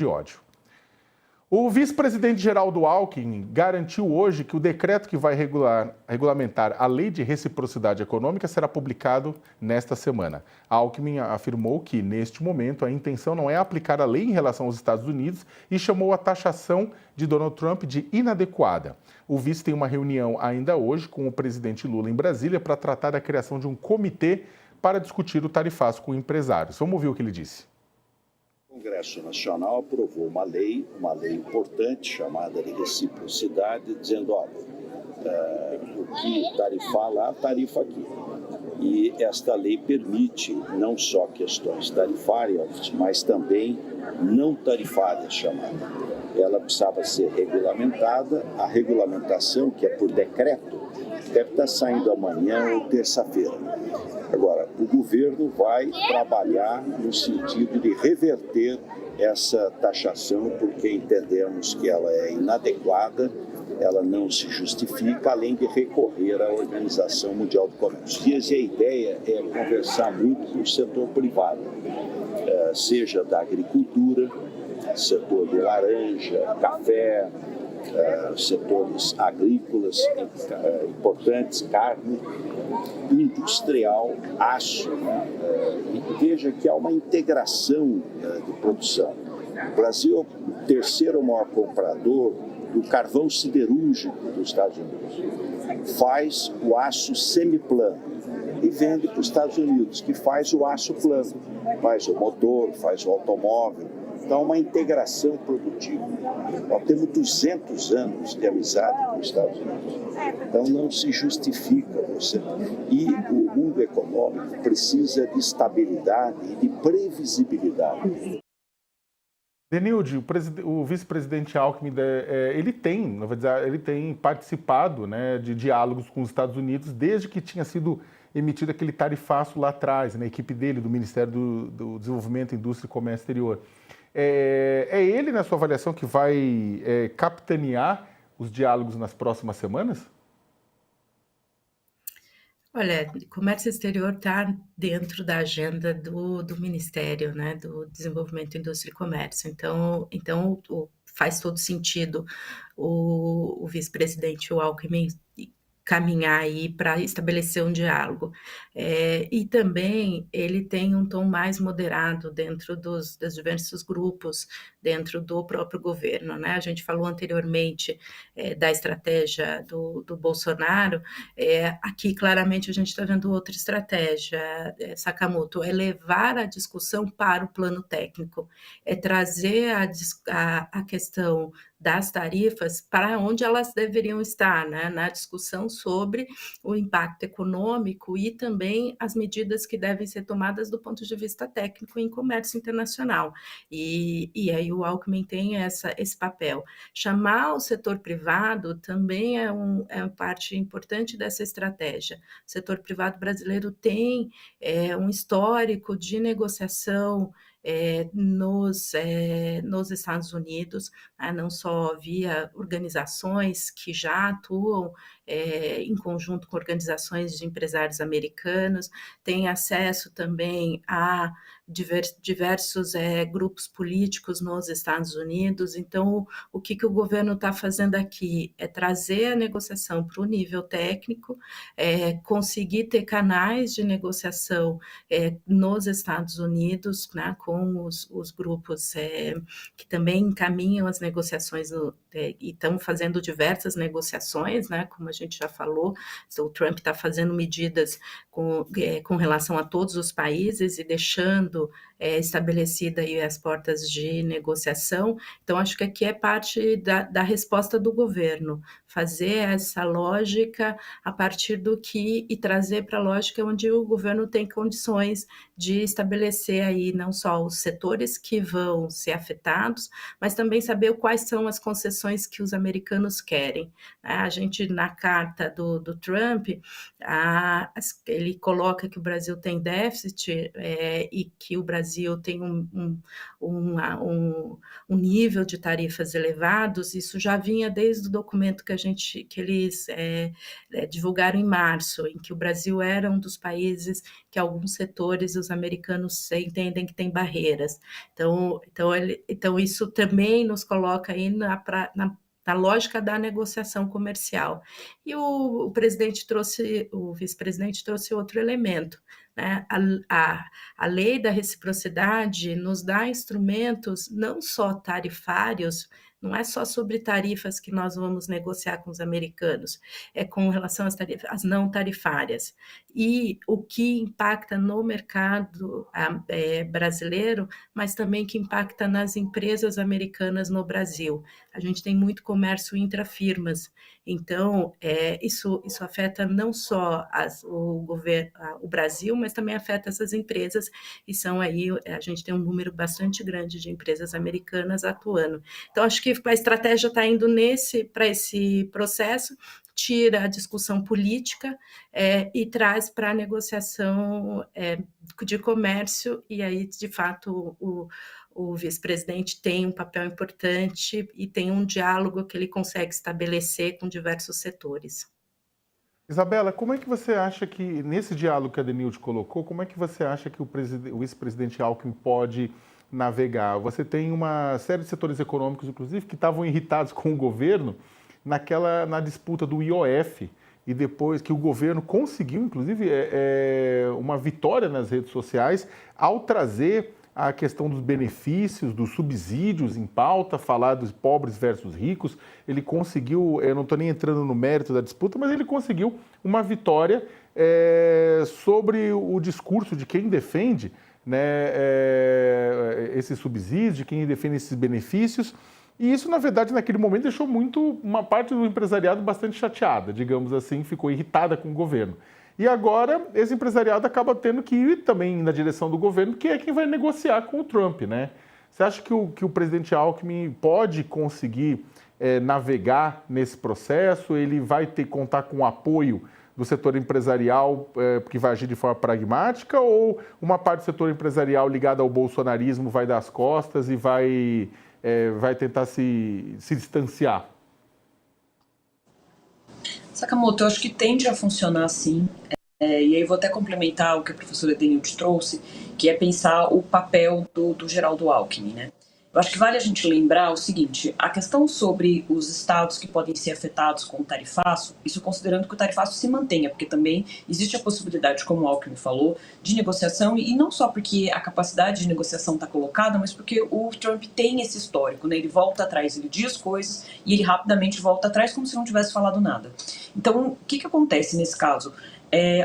de ódio. O vice-presidente Geraldo Alckmin garantiu hoje que o decreto que vai regulamentar a lei de reciprocidade econômica será publicado nesta semana. Alckmin afirmou que, neste momento, a intenção não é aplicar a lei em relação aos Estados Unidos e chamou a taxação de Donald Trump de inadequada. O vice tem uma reunião ainda hoje com o presidente Lula em Brasília para tratar da criação de um comitê para discutir o tarifaço com empresários. Vamos ouvir o que ele disse. O Congresso Nacional aprovou uma lei importante chamada de reciprocidade, dizendo, olha, o que tarifar lá, tarifa aqui. E esta lei permite não só questões tarifárias, mas também não tarifárias chamadas. Ela precisava ser regulamentada, a regulamentação, que é por decreto, deve estar saindo amanhã ou terça-feira. Agora, o governo vai trabalhar no sentido de reverter essa taxação, porque entendemos que ela é inadequada, ela não se justifica, além de recorrer à Organização Mundial do Comércio. E a ideia é conversar muito com o setor privado, seja da agricultura, setor de laranja, café, setores agrícolas importantes, carne, industrial, aço. E veja que há uma integração de produção. O Brasil é o terceiro maior comprador do carvão siderúrgico dos Estados Unidos. Faz o aço semiplano e vende para os Estados Unidos, que faz o aço plano, faz o motor, faz o automóvel. Então, uma integração produtiva. Nós temos 200 anos de amizade com os Estados Unidos. Então, não se justifica você. E o mundo econômico precisa de estabilidade e de previsibilidade. Denilde, o vice-presidente Alckmin, ele tem participado, né, de diálogos com os Estados Unidos desde que tinha sido emitido aquele tarifaço lá atrás, na equipe dele, do Ministério do Desenvolvimento, Indústria e Comércio Exterior. É ele, na sua avaliação, que vai capitanear os diálogos nas próximas semanas? Olha, comércio exterior está dentro da agenda do Ministério, né, do Desenvolvimento, Indústria e Comércio. Então faz todo sentido o vice-presidente, o Alckmin, caminhar aí para estabelecer um diálogo. E também ele tem um tom mais moderado dentro dos diversos grupos, dentro do próprio governo, né? A gente falou anteriormente da estratégia do Bolsonaro, aqui claramente a gente está vendo outra estratégia, Sakamoto, é levar a discussão para o plano técnico, é trazer a questão das tarifas para onde elas deveriam estar, né, na discussão sobre o impacto econômico e também as medidas que devem ser tomadas do ponto de vista técnico em comércio internacional. E aí o Alckmin tem esse papel. Chamar o setor privado também é uma parte importante dessa estratégia. O setor privado brasileiro tem um histórico de negociação nos Estados Unidos, não só via organizações que já atuam em conjunto com organizações de empresários americanos, tem acesso também a diversos grupos políticos nos Estados Unidos. Então, o que o governo está fazendo aqui é trazer a negociação para o nível técnico, conseguir ter canais de negociação nos Estados Unidos, né, com os grupos que também encaminham as negociações e estão fazendo diversas negociações, né, como a gente já falou. O Trump está fazendo medidas com relação a todos os países e deixando estabelecida aí as portas de negociação. Então, acho que aqui é parte da resposta do governo, fazer essa lógica a partir do que e trazer para a lógica onde o governo tem condições de estabelecer aí não só os setores que vão ser afetados, mas também saber quais são as concessões que os americanos querem. A gente, carta do Trump, ele coloca que o Brasil tem déficit e que o Brasil tem um nível de tarifas elevados. Isso já vinha desde o documento que eles divulgaram em março, em que o Brasil era um dos países que alguns setores os americanos entendem que tem barreiras. Então isso também nos coloca aí na lógica da negociação comercial. E o vice-presidente trouxe outro elemento, né? A lei da reciprocidade nos dá instrumentos não só tarifários, não é só sobre tarifas que nós vamos negociar com os americanos, é com relação às tarifas não tarifárias. E o que impacta no mercado brasileiro, mas também que impacta nas empresas americanas no Brasil. A gente tem muito comércio intrafirmas, então isso afeta não só o Brasil, mas também afeta essas empresas, e são aí, a gente tem um número bastante grande de empresas americanas atuando. Então, acho que a estratégia está indo para esse processo, tira a discussão política e traz para a negociação de comércio, e aí, de fato, o vice-presidente tem um papel importante e tem um diálogo que ele consegue estabelecer com diversos setores. Isabela, como é que você acha que, nesse diálogo que a Denilde colocou, como é que você acha que o vice-presidente Alckmin pode navegar? Você tem uma série de setores econômicos, inclusive, que estavam irritados com o governo na disputa do IOF, e depois que o governo conseguiu, inclusive, uma vitória nas redes sociais ao trazer a questão dos benefícios, dos subsídios em pauta, falar dos pobres versus ricos. Ele conseguiu, eu não estou nem entrando no mérito da disputa, mas ele conseguiu uma vitória sobre o discurso de quem defende, né, esses subsídios, de quem defende esses benefícios. E isso, na verdade, naquele momento deixou uma parte do empresariado bastante chateada, digamos assim, ficou irritada com o governo. E agora, esse empresariado acaba tendo que ir também na direção do governo, que é quem vai negociar com o Trump, né? Você acha que o presidente Alckmin pode conseguir navegar nesse processo? Ele vai contar com o apoio do setor empresarial que vai agir de forma pragmática? Ou uma parte do setor empresarial ligada ao bolsonarismo vai dar as costas e vai tentar se distanciar? Sakamoto, eu acho que tende a funcionar assim. E aí vou até complementar o que a professora Denilde trouxe, que é pensar o papel do Geraldo Alckmin, né? Eu acho que vale a gente lembrar o seguinte: a questão sobre os estados que podem ser afetados com o tarifaço, isso considerando que o tarifaço se mantenha, porque também existe a possibilidade, como o Alckmin falou, de negociação, e não só porque a capacidade de negociação está colocada, mas porque o Trump tem esse histórico, né? Ele volta atrás, ele diz coisas e ele rapidamente volta atrás como se não tivesse falado nada. Então, o que acontece nesse caso?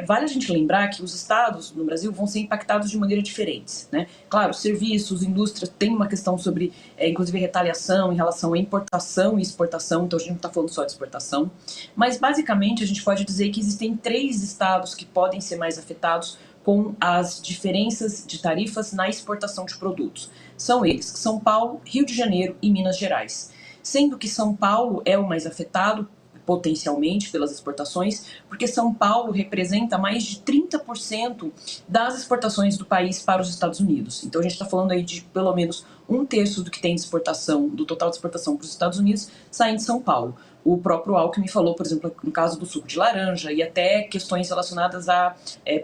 Vale a gente lembrar que os estados no Brasil vão ser impactados de maneira diferente, né? Claro, serviços, indústria, tem uma questão sobre, inclusive, retaliação em relação à importação e exportação, então a gente não está falando só de exportação, mas basicamente a gente pode dizer que existem 3 estados que podem ser mais afetados com as diferenças de tarifas na exportação de produtos. São eles, São Paulo, Rio de Janeiro e Minas Gerais. Sendo que São Paulo é o mais afetado potencialmente pelas exportações, porque São Paulo representa mais de 30% das exportações do país para os Estados Unidos. Então a gente está falando aí de pelo menos 1/3 do que tem de exportação, do total de exportação para os Estados Unidos, saindo de São Paulo. O próprio Alckmin falou, por exemplo, no caso do suco de laranja e até questões relacionadas a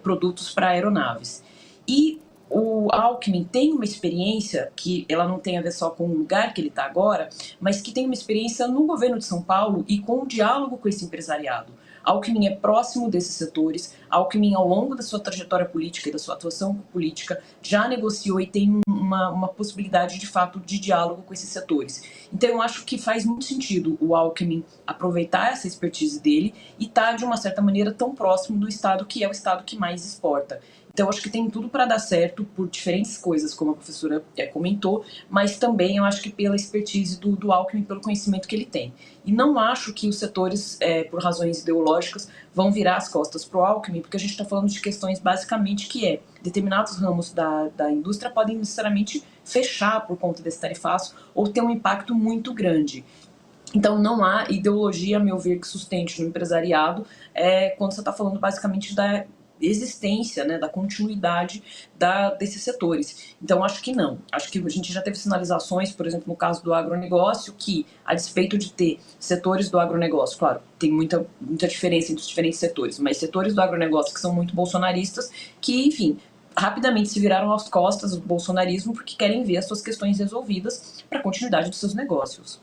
produtos para aeronaves. E o Alckmin tem uma experiência que ela não tem a ver só com o lugar que ele está agora, mas que tem uma experiência no governo de São Paulo e com o diálogo com esse empresariado. Alckmin é próximo desses setores, Alckmin, ao longo da sua trajetória política e da sua atuação política, já negociou e tem uma possibilidade, de fato, de diálogo com esses setores. Então, eu acho que faz muito sentido o Alckmin aproveitar essa expertise dele e estar, de uma certa maneira, tão próximo do estado que é o estado que mais exporta. Então, eu acho que tem tudo para dar certo por diferentes coisas, como a professora comentou, mas também eu acho que pela expertise do Alckmin, pelo conhecimento que ele tem. E não acho que os setores, por razões ideológicas, vão virar as costas para o Alckmin, porque a gente está falando de questões basicamente que determinados ramos da indústria podem necessariamente fechar por conta desse tarifaço ou ter um impacto muito grande. Então não há ideologia, a meu ver, que sustente no empresariado quando você está falando basicamente da existência, né, da continuidade desses setores. Então acho que não. Acho que a gente já teve sinalizações, por exemplo, no caso do agronegócio, que a despeito de ter setores do agronegócio, claro, tem muita diferença entre os diferentes setores, mas setores do agronegócio que são muito bolsonaristas, que, enfim, rapidamente se viraram às costas do bolsonarismo porque querem ver as suas questões resolvidas para a continuidade dos seus negócios.